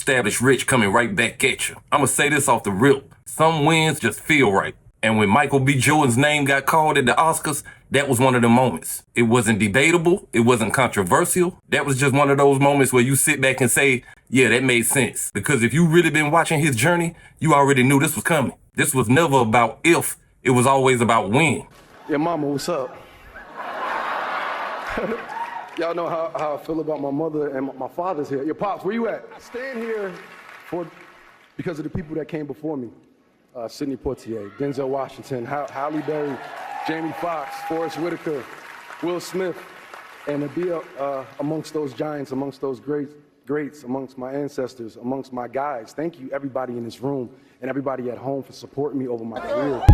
established rich coming right back at you. I'ma say this off the rip. Some wins just feel right. And when Michael B. Jordan's name got called at the Oscars, that was one of the moments. It wasn't debatable. It wasn't controversial. That was just one of those moments where you sit back and say, yeah, that made sense. Because if you really been watching his journey, you already knew this was coming. This was never about if, it was always about when. Yeah, mama, what's up? Y'all know how I feel about my mother and my father's here. Your pops, where you at? I stand here because of the people that came before me. Sidney Poitier, Denzel Washington, Halle Berry, Jamie Foxx, Forrest Whitaker, Will Smith, and to be amongst those giants, amongst those greats, amongst my ancestors, amongst my guys. Thank you, everybody in this room and everybody at home for supporting me over my career.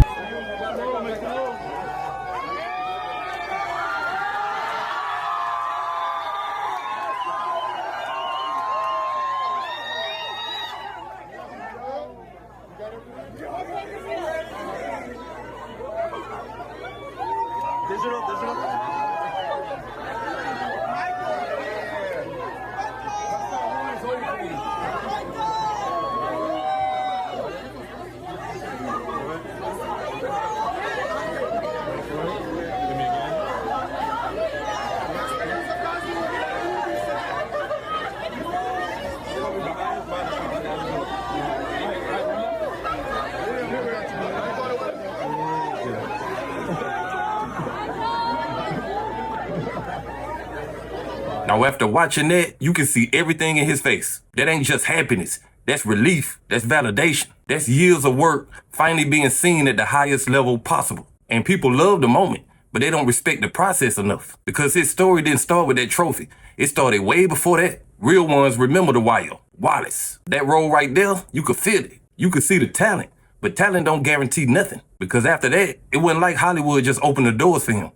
Now, after watching that, you can see everything in his face. That ain't just happiness. That's relief. That's validation. That's years of work finally being seen at the highest level possible. And people love the moment, but they don't respect the process enough. Because his story didn't start with that trophy. It started way before that. Real ones remember the wire. Wallace. That role right there, you could feel it. You could see the talent. But talent don't guarantee nothing. Because after that, it wasn't like Hollywood just opened the doors for him.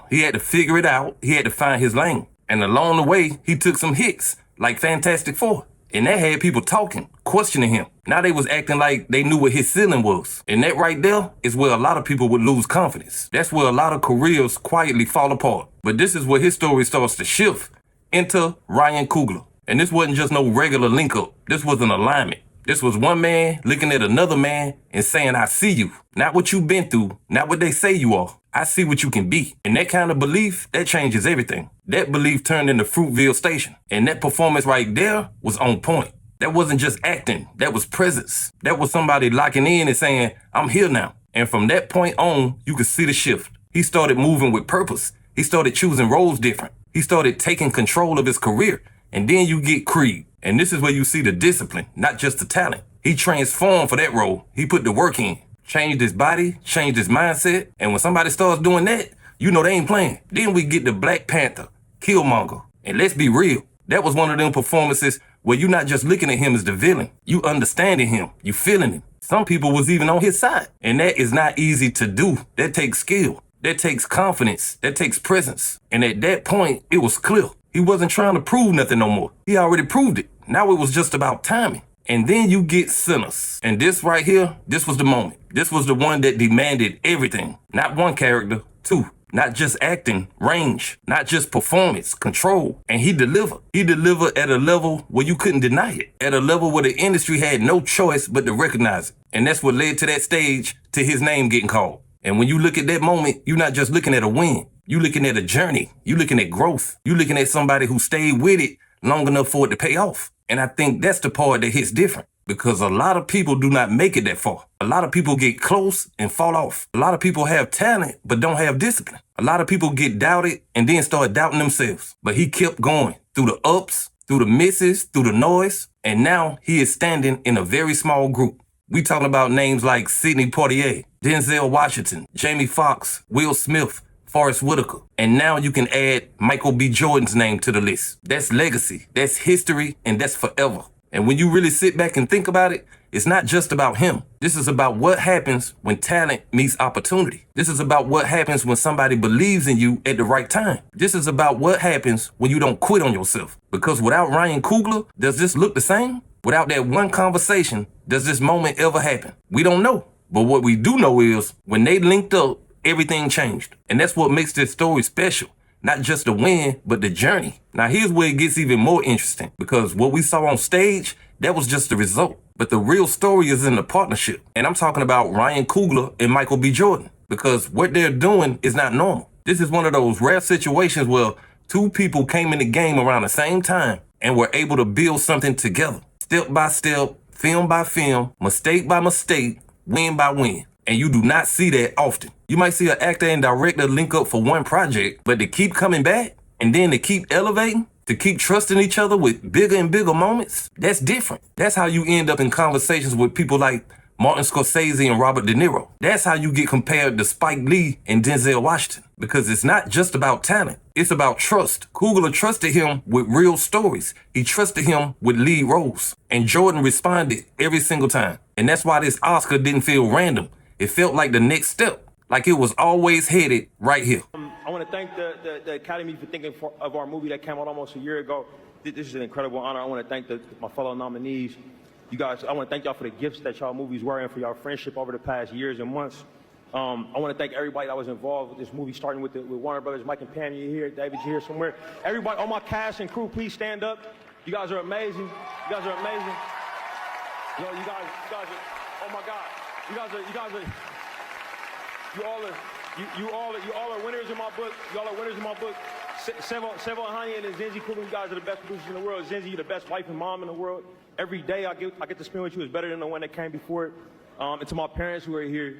He had to figure it out. He had to find his lane. And along the way, he took some hits, like Fantastic Four. And that had people talking, questioning him. Now they was acting like they knew what his ceiling was. And that right there is where a lot of people would lose confidence. That's where a lot of careers quietly fall apart. But this is where his story starts to shift into Ryan Coogler. And this wasn't just no regular link-up. This was an alignment. This was one man looking at another man and saying, I see you. Not what you've been through, not what they say you are. I see what you can be. And that kind of belief, that changes everything. That belief turned into Fruitvale Station. And that performance right there was on point. That wasn't just acting, that was presence. That was somebody locking in and saying, I'm here now. And from that point on, you could see the shift. He started moving with purpose. He started choosing roles different. He started taking control of his career. And then you get Creed. And this is where you see the discipline, not just the talent. He transformed for that role. He put the work in, changed his body, changed his mindset. And when somebody starts doing that, you know they ain't playing. Then we get the Black Panther, Killmonger. And let's be real, that was one of them performances where you're not just looking at him as the villain. You understanding him, you feeling him. Some people was even on his side. And that is not easy to do. That takes skill. That takes confidence. That takes presence. And at that point, it was clear. He wasn't trying to prove nothing no more. He already proved it. Now it was just about timing. And then you get Sinners. And this right here, this was the moment. This was the one that demanded everything. Not one character, two. Not just acting, range. Not just performance, control. And he delivered. He delivered at a level where you couldn't deny it. At a level where the industry had no choice but to recognize it. And that's what led to that stage, to his name getting called. And when you look at that moment, you're not just looking at a win. You're looking at a journey. You're looking at growth. You're looking at somebody who stayed with it long enough for it to pay off. And I think that's the part that hits different, because a lot of people do not make it that far. A lot of people get close and fall off. A lot of people have talent but don't have discipline. A lot of people get doubted and then start doubting themselves. But he kept going through the ups, through the misses, through the noise. And now he is standing in a very small group. We talking about names like Sidney Poitier, Denzel Washington, Jamie Foxx, Will Smith, Forrest Whitaker. And now you can add Michael B. Jordan's name to the list. That's legacy, that's history, and that's forever. And when you really sit back and think about it, it's not just about him. This is about what happens when talent meets opportunity. This is about what happens when somebody believes in you at the right time. This is about what happens when you don't quit on yourself. Because without Ryan Coogler, does this look the same? Without that one conversation, does this moment ever happen? We don't know. But what we do know is when they linked up, everything changed. And that's what makes this story special. Not just the win, but the journey. Now here's where it gets even more interesting, because what we saw on stage That was just the result. But the real story is in the partnership. And I'm talking about Ryan Coogler and MichaelBJordan, because what they're doing is not normal. This is one of those rare situations where two people came in the game around the same time and were able to build something together. Step by step, film by film, mistake by mistake, win by win. And you do not see that often. You might see an actor and director link up for one project, but to keep coming back and then to keep elevating, to keep trusting each other with bigger and bigger moments, that's different. That's how you end up in conversations with people like Martin Scorsese and Robert De Niro. That's how you get compared to Spike Lee and Denzel Washington, because it's not just about talent. It's about trust. Coogler trusted him with real stories. He trusted him with lead roles. And Jordan responded every single time. And that's why this Oscar didn't feel random. It felt like the next step, like it was always headed right here. I want to thank the Academy for thinking of our movie that came out almost a year ago. This is an incredible honor. I want to thank my fellow nominees. You guys, I want to thank y'all for the gifts that y'all movies were and for y'all friendship over the past years and months. I want to thank everybody that was involved with this movie, starting with Warner Brothers. Mike and Pam, you're here. David, you're here somewhere. Everybody, all my cast and crew, please stand up. You guys are amazing. You guys are amazing. Yo, you guys are, oh my God. You all are winners in my book. Y'all are winners in my book. Sevo Hani and Zenzi Coogler, you guys are the best producers in the world. Zenzi, you're the best wife and mom in the world. Every day I get to spend with you is better than the one that came before it. And to my parents who are here,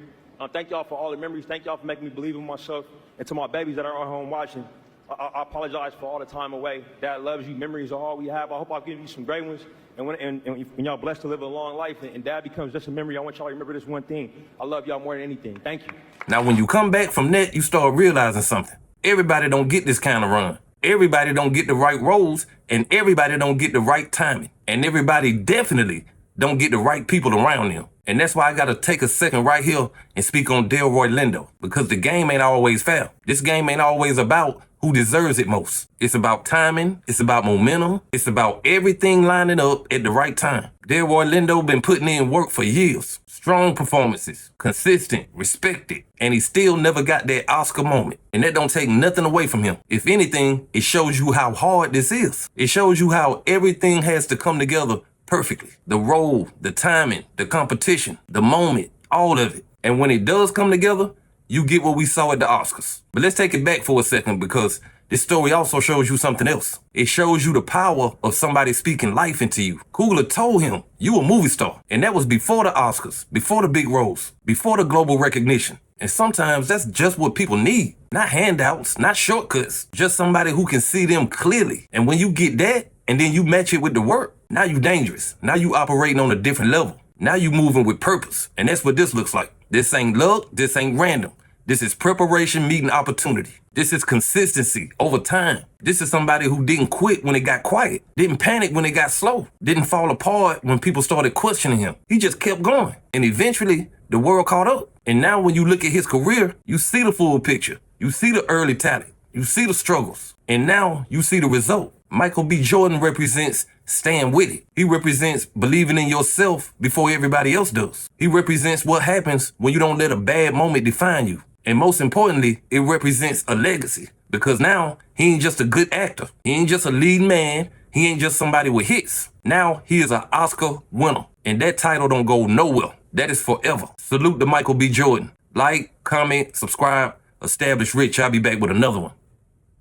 thank y'all for all the memories. Thank y'all for making me believe in myself. And to my babies that are at home watching, I apologize for all the time away. Dad loves you. Memories are all we have. I hope I've given you some great ones. And when y'all blessed to live a long life and Dad becomes just a memory, I want y'all to remember this one thing. I love y'all more than anything. Thank you. Now, when you come back from that, you start realizing something. Everybody don't get this kind of run. Everybody don't get the right roles, and everybody don't get the right timing. And everybody definitely don't get the right people around them. And that's why I got to take a second right here and speak on Delroy Lindo, because the game ain't always fair. This game ain't always about who deserves it most. It's about timing. It's about momentum. It's about everything lining up at the right time. Delroy Lindo been putting in work for years. Strong performances, consistent, respected, and he still never got that Oscar moment. And that don't take nothing away from him. If anything, it shows you how hard this is. It shows you how everything has to come together perfectly. The role, the timing, the competition, the moment, all of it. And when it does come together, you get what we saw at the Oscars. But let's take it back for a second, because this story also shows you something else. It shows you the power of somebody speaking life into you. Coogler told him, you a movie star. And that was before the Oscars, before the big roles, before the global recognition. And sometimes that's just what people need. Not handouts, not shortcuts, just somebody who can see them clearly. And when you get that, and then you match it with the work, now you dangerous. Now you operating on a different level. Now you moving with purpose. And that's what this looks like. This ain't luck, this ain't random. This is preparation meeting opportunity. This is consistency over time. This is somebody who didn't quit when it got quiet, didn't panic when it got slow, didn't fall apart when people started questioning him. He just kept going. And eventually, the world caught up. And now when you look at his career, you see the full picture. You see the early talent. You see the struggles. And now you see the result. MichaelBJordan represents staying with it. He represents believing in yourself before everybody else does. He represents what happens when you don't let a bad moment define you. And most importantly, it represents a legacy, because now he ain't just a good actor. He ain't just a lead man. He ain't just somebody with hits. Now he is an Oscar winner, and that title don't go nowhere. That is forever. Salute to MichaelBJordan. Like, comment, subscribe, establish rich. I'll be back with another one.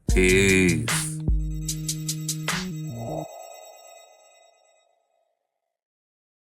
Peace.